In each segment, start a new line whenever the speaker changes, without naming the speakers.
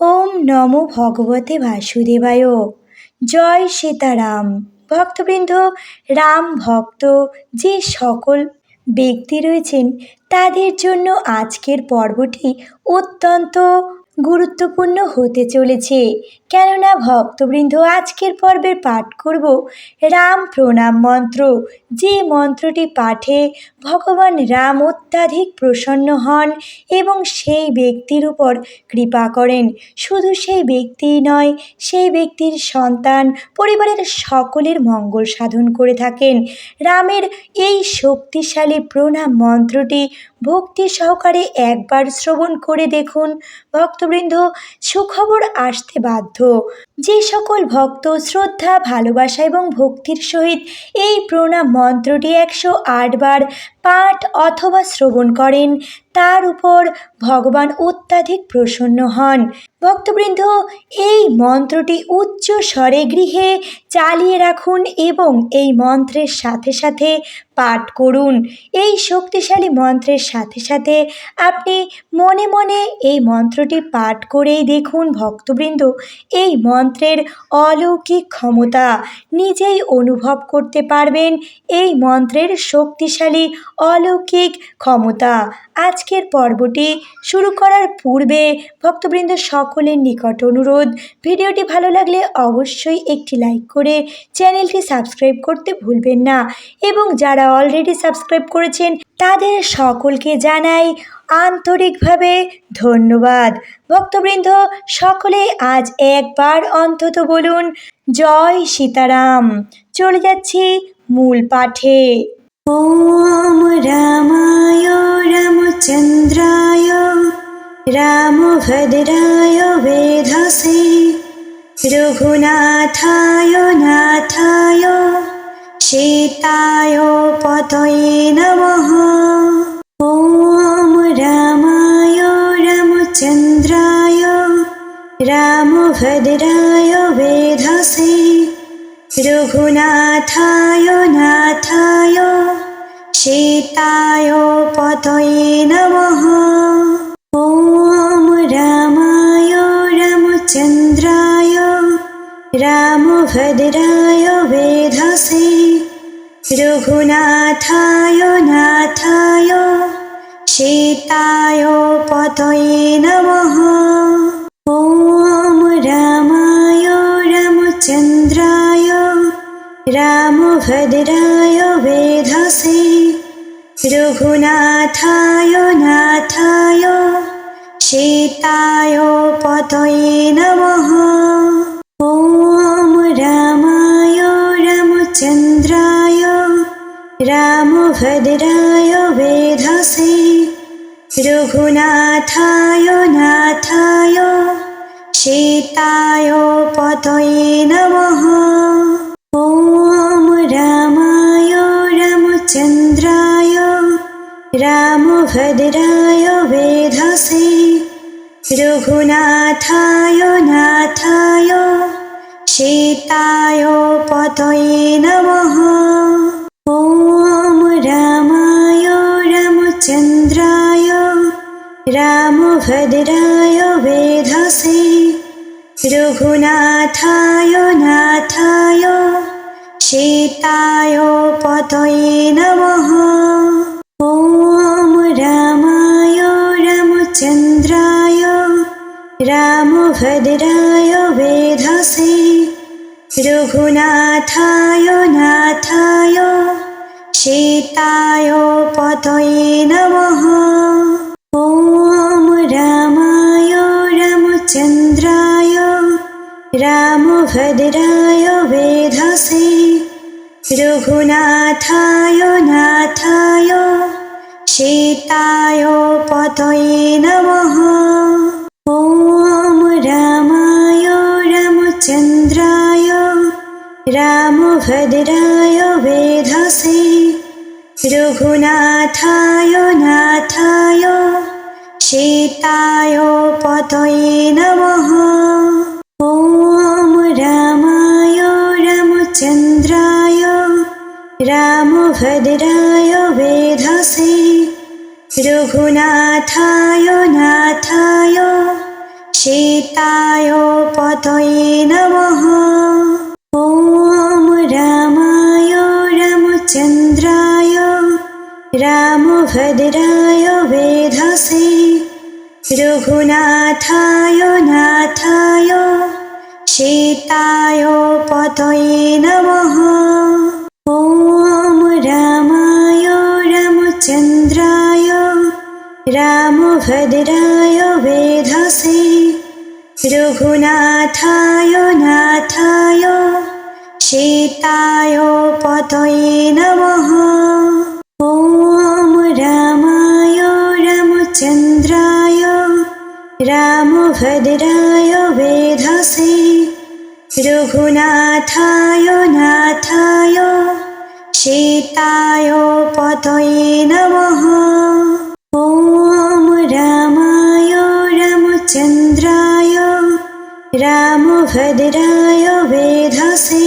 ওম নমো ভগবতে বাসুদেবায়। জয় সীতারাম। ভক্তবৃন্দ, রাম ভক্ত যে সকল ব্যক্তি রয়েছেন তাদের জন্য আজকের পর্বটি অত্যন্ত গুরুত্বপূর্ণ হতে চলেছে। কেননা ভক্তবৃন্দ, আজকের পর্বে পাঠ করব রাম প্রণাম মন্ত্র। যে মন্ত্রটি পাঠে ভগবান রাম অত্যাধিক প্রসন্ন হন এবং সেই ব্যক্তির উপর কৃপা করেন। শুধু সেই ব্যক্তিই নয়, সেই ব্যক্তির সন্তান পরিবারের সকলের মঙ্গল সাধন করে থাকেন। রামের এই শক্তিশালী প্রণাম মন্ত্রটি ভক্তি সহকারে একবার শ্রবণ করে দেখুন। ভক্তবৃন্দ, সুখবর আসতে বাধ্য। যে সকল ভক্ত শ্রদ্ধা, ভালোবাসা এবং ভক্তির সহিত এই প্রণাম মন্ত্রটি 108 বার পাঠ অথবা শ্রবণ করেন, তার উপর ভগবান অত্যাধিক প্রসন্ন হন। ভক্তবৃন্দ, এই মন্ত্রটি উচ্চ স্বরে গৃহে চালিয়ে রাখুন এবং এই মন্ত্রের সাথে সাথে পাঠ করুন। এই শক্তিশালী মন্ত্রের সাথে সাথে আপনি মনে মনে এই মন্ত্রটি পাঠ করেই দেখুন। ভক্তবৃন্দ, এই মন্ত্রের অলৌকিক ক্ষমতা নিজেই অনুভব করতে পারবেন। এই মন্ত্রের শক্তিশালী অলৌকিক ক্ষমতা। আজকের পর্বটি শুরু করার পূর্বে ভক্তবৃন্দ সকলের নিকট অনুরোধ, ভিডিওটি ভালো লাগলে অবশ্যই একটি লাইক করে চ্যানেলটি সাবস্ক্রাইব করতে ভুলবেন না এবং যারা অলরেডি সাবস্ক্রাইব করেছেন তাদের সকলকে জানাই আন্তরিকভাবে ধন্যবাদ। ভক্তবৃন্দ, সকলে আজ একবার অন্তত বলুন জয় সীতারাম। চলে যাচ্ছি মূল পাঠে। ওম রামায় রামচন্দ্রায় রামভদ্রায় বেধসে রঘুনাথায় নাথায় সীতায় পতয়ে নমঃ। ওম রামায় রামচন্দ্রায় রামভদ্রায় বেধসে রঘুনাথায় নাথায় সীতায় পতয়ে নমঃ। ওম রামায় রামচন্দ্রায় রামভদ্রায় বেধসে রঘুনাথায় নাথায় সীতায় পতয়ে নমঃ। ওম রামায় রামচন্দ্রায় রামভদ্রায় বেধসে রঘুনাথায় নাথায় সীতায় পতয়ে নমঃ। ওম রামায় রামচন্দ্রায় রামভদ্রায় বেধসে রঘুনাথায় নাথায় সীতায় পতয়ে নমঃ। ওম রামায় রামচন্দ্রায় রামভদ্রায় বেধসে রঘুনাথায় নাথায় সীতায় পতয়ে নমঃ। ওম রামায় রামচন্দ্রায় রামভদ্রায় বেধসে রঘুনাথায় নাথায় সীতায় পতয়ে নমঃ। ওম রামায় রামচন্দ্রায় রামভদ্রায় বেধসে রঘুনাথায় নাথায় সীতায় পতয়ে নমঃ। ওম রামায় রামচন্দ্রায় রামভদ্রায় বেধসে রঘুনাথায় নাথায় সীতায় পতয়ে নমঃ। ওম রামায় রামচন্দ্রায় রামভদ্রায় বেধসে রঘুনাথায় নাথায় সীতায় পতয়ে নমঃ। ওম রামায় রামচন্দ্রায় রামভদ্রায় বেধসে রঘুনাথায় নাথায় সীতায় सीताय पतये नमः। ॐ रामाय रामचन्द्राय रामभद्राय वेधसे रघुनाथाय नाथाय सीताय पतये नमः। ॐ रामाय रामचन्द्राय रामभद्राय वेधसे रघुनाथाय नाथाय सीताय पतये नमः। ॐ रामाय रामचन्द्राय रामभद्राय वेधसे रघुनाथाय नाथाय सीताय पतये नमः। ॐ रामाय रामचन्द्राय रामभद्राय वेधसे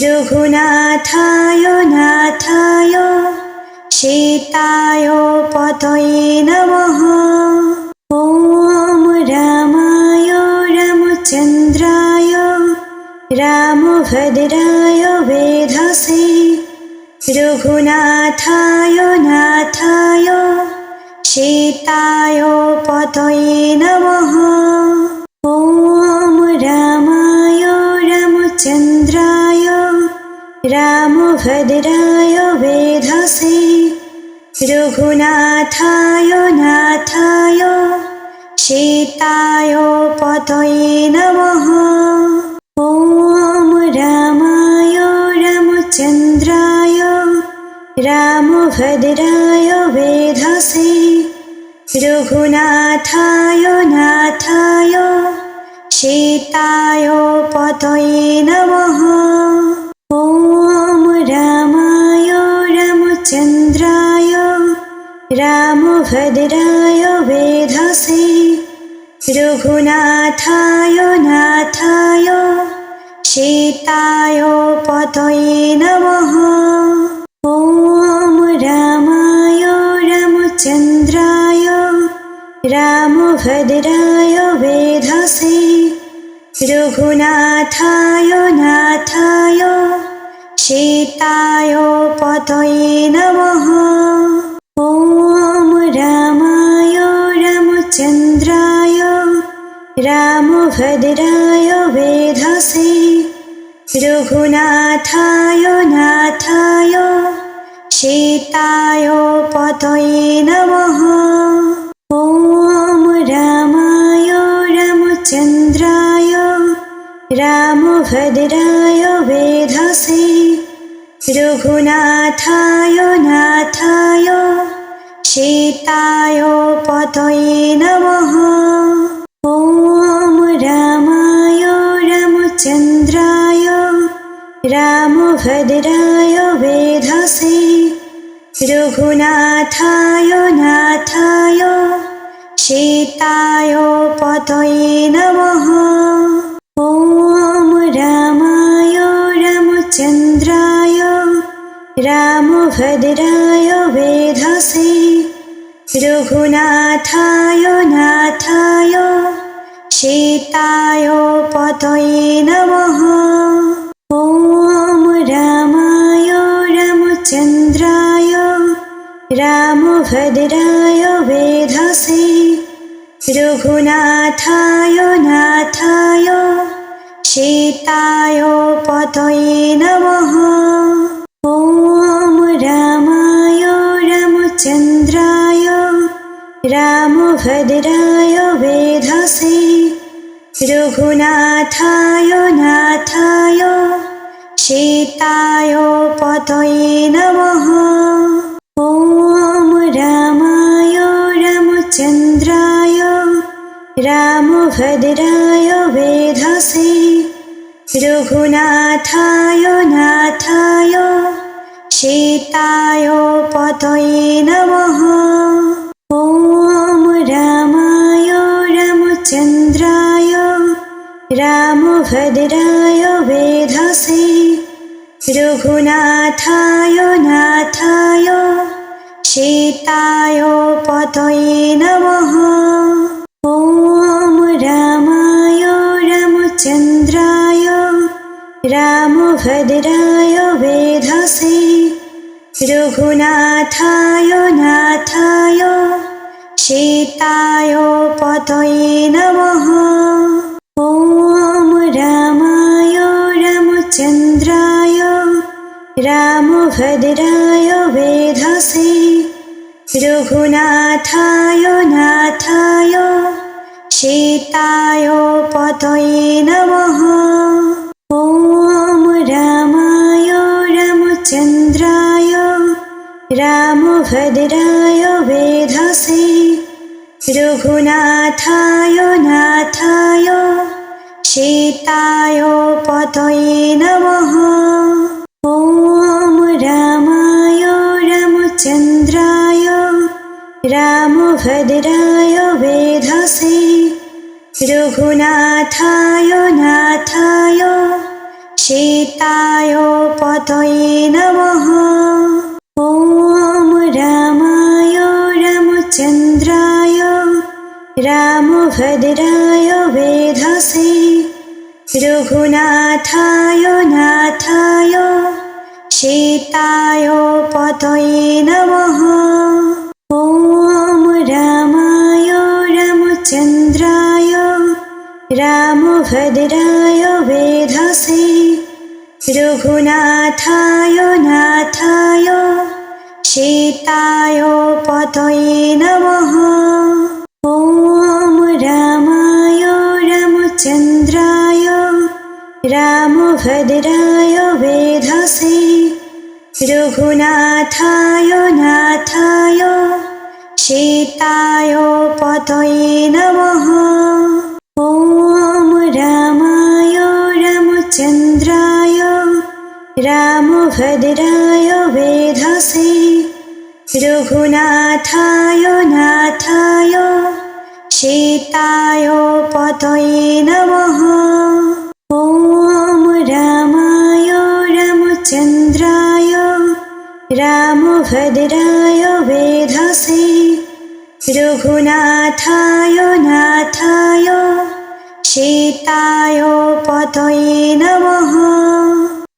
रघुनाथाय नाथाय सीताय पतये नमः। ॐ रामाय रामचन्द्राय रामभद्राय वेधसे रघुनाथाय नाथाय सीताय पतये नमः। ॐ रामाय रामचन्द्राय रामभद्राय वेधसे रघुनाथाय नाथाय सीताय पतये नमः। ॐ रामाय रामचन्द्राय रामभद्राय वेधसे रघुनाथाय नाथाय सीताय पतये नमः। ॐ रामाय रामचन्द्राय रामभद्राय वेधसे रघुनाथाय नाथाय सीताय पतये नमः। ॐ रामाय रामचन्द्राय रामभद्राय वेधसे रघुनाथाय नाथाय सीताय पतये नमः। ॐ रामाय रामचन्द्राय रामभद्राय वेधसे रघुनाथाय नाथाय सीताय पतये नमः। ॐ रामाय रामचन्द्राय रामभद्राय वेधसे रघुनाथाय नाथाय सीताय पतये नमः। ॐ रामाय रामचन्द्राय रामभद्राय वेधसे रघुनाथाय नाथाय सीताय पतये नमः। ॐ रामाय रामचन्द्राय रामभद्राय वेधसे रघुनाथाय नाथाय सीताय पतये नमः। ॐ रामाय रामचन्द्राय रामभद्राय वेधसे रघुनाथाय नाथाय सीताय पतये नमः। ॐ रामाय रामचन्द्राय रामभद्राय वेधसे रघुनाथाय नाथाय सीताय पतये नमः। ॐ रामाय रामचन्द्राय रामभद्राय वेधसे रघुनाथाय नाथाय सीताय पतये नमः। ॐ रामाय रामचन्द्राय रामभद्राय वेधसे रघुनाथाय नाथाय सीताय पतये नमः। ॐ राम रामभद्राय वेधसे रघुनाथाय नाथाय सीताय पतये नमः। ॐ रामाय रामचन्द्राय रामभद्राय वेधसे रघुनाथाय नाथाय सीताय पतये नमः। ॐ रामाय रामचन्द्राय रामभद्राय वेधसे रघुनाथाय नाथाय सीताय पतये नमः। ॐ रामाय रामचन्द्राय रामभद्राय वेधसे रघुनाथाय नाथाय सीताय पतये नमः। ॐ रामाय रामचन्द्राय रामभद्राय वेधसे रघुनाथाय नाथाय सीताय पतये नमः। ॐ रामाय रामचन्द्राय रामभद्राय वेधसे रघुनाथाय नाथाय सीताय पतये नमः। ॐ रामाय रामचन्द्राय रामभद्राय वेधसे रघुनाथाय नाथाय सीताय पतये नमः। ॐ रामाय रामचन्द्राय रामभद्राय वेधसे रघुनाथाय नाथाय सीताय पतये नमः। ॐ रामाय रामचन्द्राय रामभद्राय वेधसे रघुनाथाय नाथाय सीताय पतये नमः।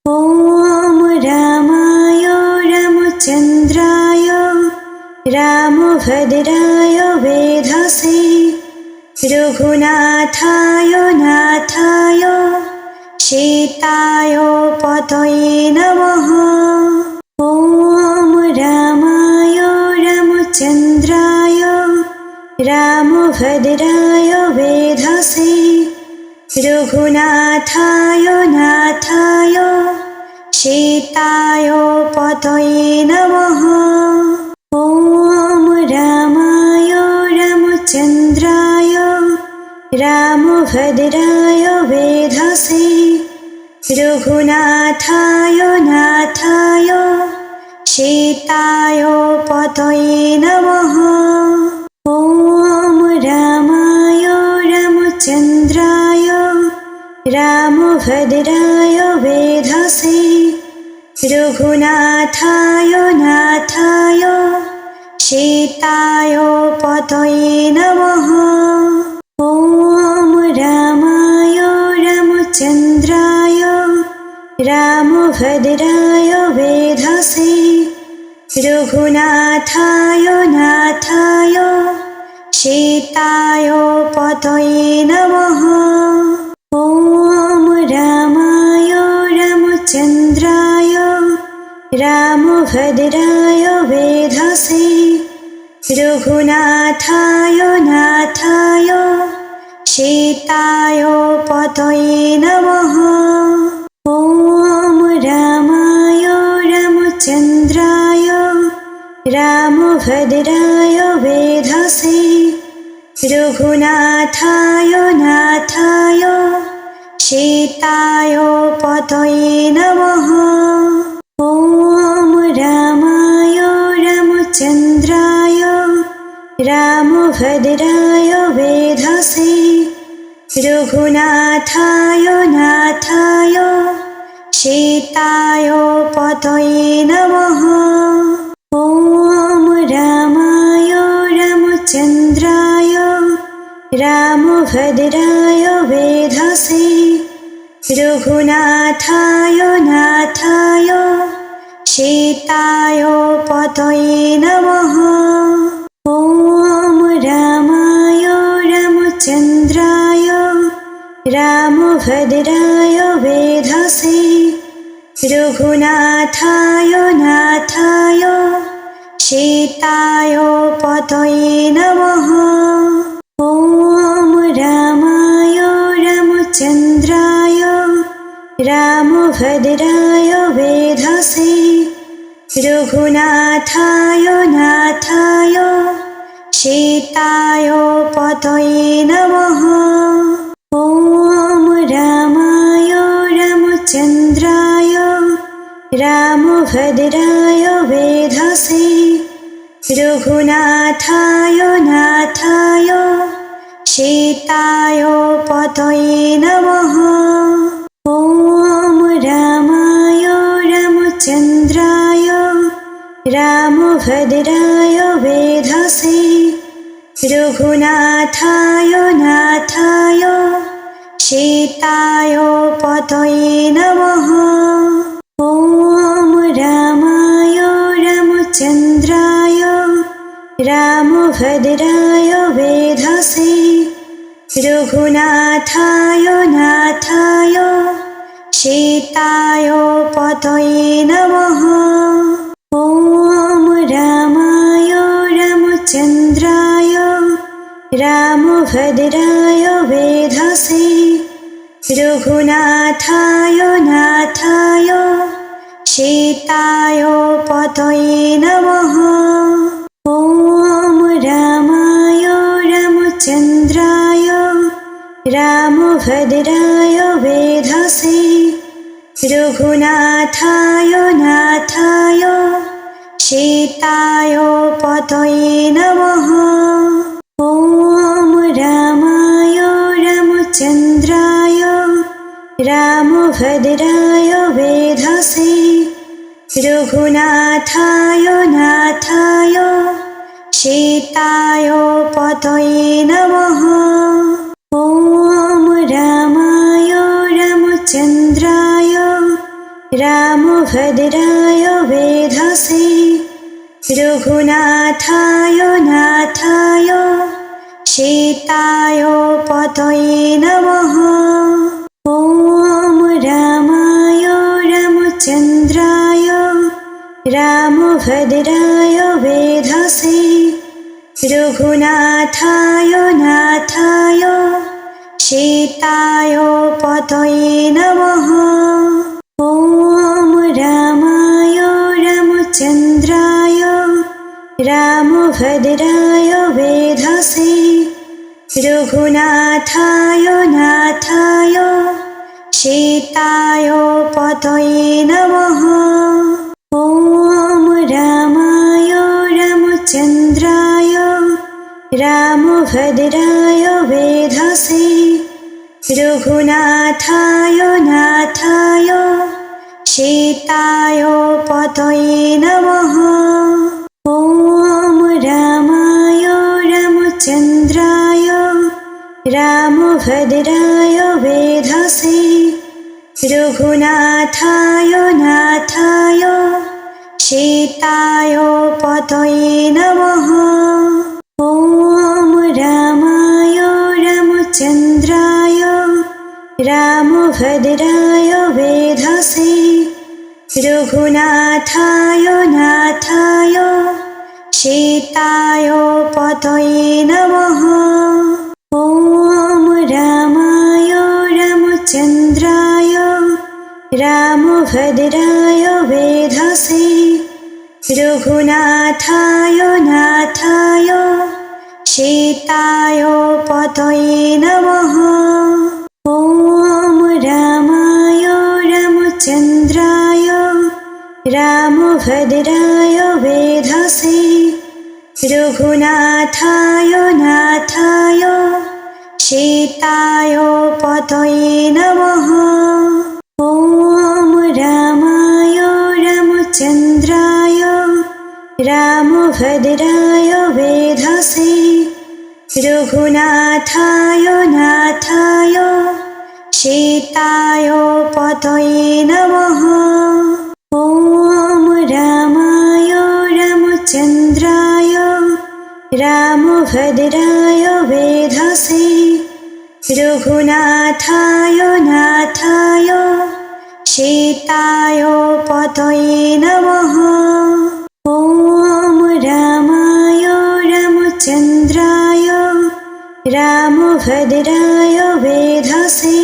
ॐ रामाय रामचन्द्राय रामभद्राय वेधसे रघुनाथाय नाथाय सीताय पतये नमः। ॐ रामाय रामचन्द्राय रामभद्राय वेधसे रघुनाथाय नाथाय सीताय पतये नमः। ॐ रामाय रामचन्द्राय रामभद्राय वेधसे रघुनाथाय नाथाय सीताय पतये नमः। ॐ रामाय रामचन्द्राय रामभद्राय वेधसे रघुनाथाय नाथाय सीताय पतये नमः। ॐ रामाय रामचन्द्राय रामभद्राय वेधसे रघुनाथाय नाथाय सीताय पतये नमः। ॐ रामाय रामचन्द्राय रामभद्राय वेधसे रघुनाथाय नाथाय सीताय पतये नमः। ॐ रामाय रामचन्द्राय रामभद्राय वेधसे रघुनाथाय नाथाय सीताय पतये नमः। ॐ रामाय रामचन्द्राय रामभद्राय वेधसे रघुनाथाय नाथाय सीताय पतये नमः। ॐ रामाय रामचन्द्राय रामभद्राय वेधसे रघुनाथाय नाथाय सीताय पतये नमः। ॐ रामाय रामचन्द्राय रामभद्राय वेधसे रघुनाथाय नाथाय सीताय पतये नमः। ॐ रामाय रामचन्द्राय रामभद्राय वेधसे रघुनाथाय नाथाय सीताय पतये नमः। ॐ रामाय रामचन्द्राय रामभद्राय वेधसे रघुनाथाय नाथाय सीताय पतये नमः। ॐ रामाय रामचन्द्राय रामभद्राय वेधसे रघुनाथाय नाथाय सीताय पतये नमः। ॐ रामाय रामचन्द्राय रामभद्राय वेधसे रघुनाथाय नाथाय सीताय पतये नमः। ॐ रामाय रामचन्द्राय रामभद्राय वेधसे रघुनाथाय नाथाय सीताय पतये नमः। ॐ रामाय रामचन्द्राय रामभद्राय वेधसे रघुनाथाय नाथाय सीताय पतये नमः। ॐ रामाय रामचन्द्राय रामभद्राय वेधसे रघुनाथाय नाथाय सीताय पतये नमः। ॐ रामाय रामचन्द्राय रामभद्राय वेधसे रघुनाथाय नाथाय सीताय पतये नमः। ॐ रामाय रामचन्द्राय रामभद्राय वेधसे रघुनाथाय नाथाय सीताय पतये नमः। ॐ रामाय रामचन्द्राय रामभद्राय वेधसे रघुनाथाय नाथाय सीताय पतये नमः। ॐ रामाय रामचन्द्राय रामभद्राय वेधसे रघुनाथाय नाथाय सीताय पतये नमः। ॐ रामाय रामचन्द्राय रामभद्राय वेधसे रघुनाथाय नाथाय सीताय पतये नमः। ॐ रामाय रामचन्द्राय रामभद्राय वेधसे रघुनाथाय नाथाय सीताय पतये नमः। ॐ रामाय रामचन्द्राय रामभद्राय वेधसे रघुनाथाय नाथाय सीताय पतये नमः। ॐ रामाय रामचन्द्राय रामभद्राय वेधसे रघुनाथाय नाथाय सीताय पतये नमः। ॐ रामाय रामचन्द्राय रामभद्राय वेधसे रघुनाथाय नाथाय सीताय पतये नमः। ॐ रामाय रामचन्द्राय रामभद्राय वेधसे रघुनाथाय नाथाय सीताय पतये नमः। ॐ रामाय रामचन्द्राय रामभद्राय वेधसे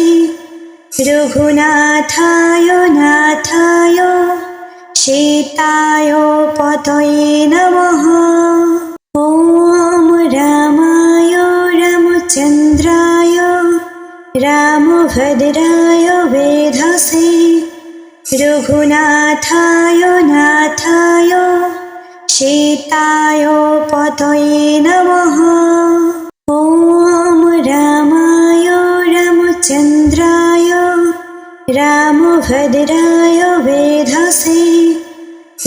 रघुनाथाय नाथाय सीताय पतये नमः। ॐ रामाय रामचन्द्राय रामभद्राय वेधसे रघुनाथाय नाथाय सीताय पतये नमः। ॐ रामाय रामचन्द्राय रामभद्राय वेधसे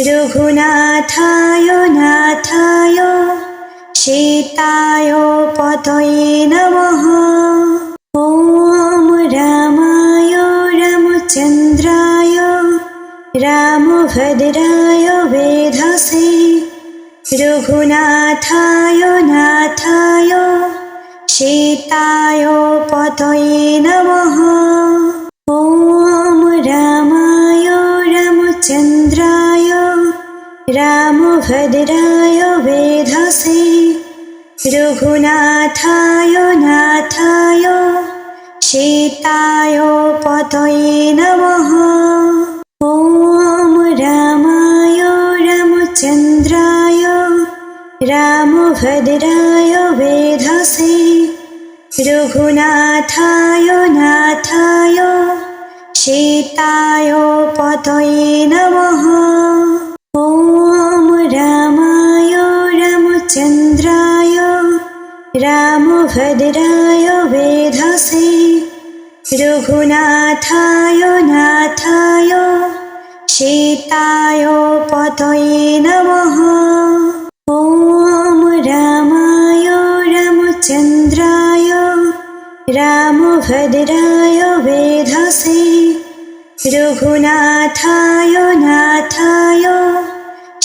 रघुनाथाय नाथाय सीताय पतये नमः। ॐ रामाय रामचन्द्राय रामभद्राय वेधसे रघुनाथाय नाथाय सीताय पतये नमः। ॐ रामाय रामचन्द्राय रामभद्राय वेधसे रघुनाथाय नाथाय सीताय पतये नमः। ॐ रामाय रामचन्द्राय रामभद्राय वेधसे रघुनाथाय नाथाय सीताय पतये नमः। ॐ रामाय रामचन्द्राय रामभद्राय वेधसे रघुनाथाय नाथाय सीताय पतये नमः। ॐ रामाय रामचन्द्राय रामभद्राय वेधसे रघुनाथाय नाथाय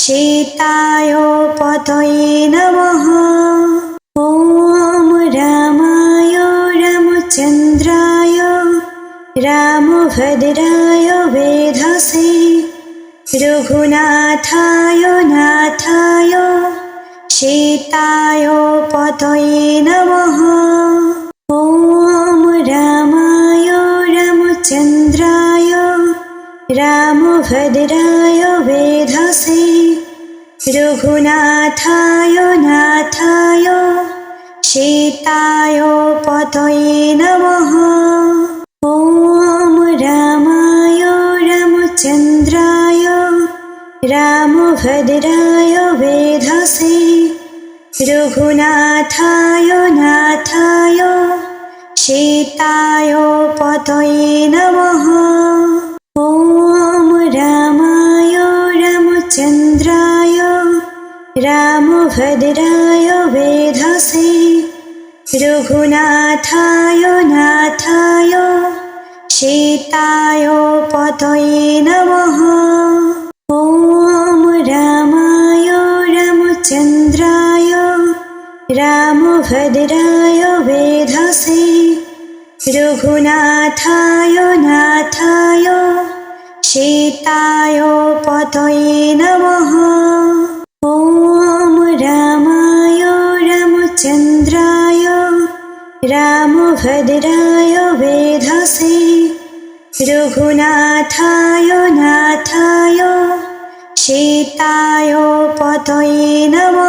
सीताय पतये नमः। ॐ रामाय रामचन्द्राय रामभद्राय वेधसे रघुनाथाय नाथाय सीताय पतये नमः। ॐ रामाय रामचन्द्राय रामभद्राय वेधसे रघुनाथाय नाथाय सीताय पतये नमः। ॐ रामाय रामचन्द्राय रामभद्राय वेधसे रघुनाथाय नाथाय सीताय पतये नमः। ॐ रामाय रामचन्द्राय रामभद्राय वेधसे रघुनाथाय नाथाय सीताय पतये नमः। ॐ रामाय रामचन्द्राय रामभद्राय वेधसे रघुनाथाय नाथाय सीताय पतये नमः। ॐ रामाय रामचन्द्राय रामभद्राय वेधसे रघुनाथाय नाथाय सीताय पतये नमः।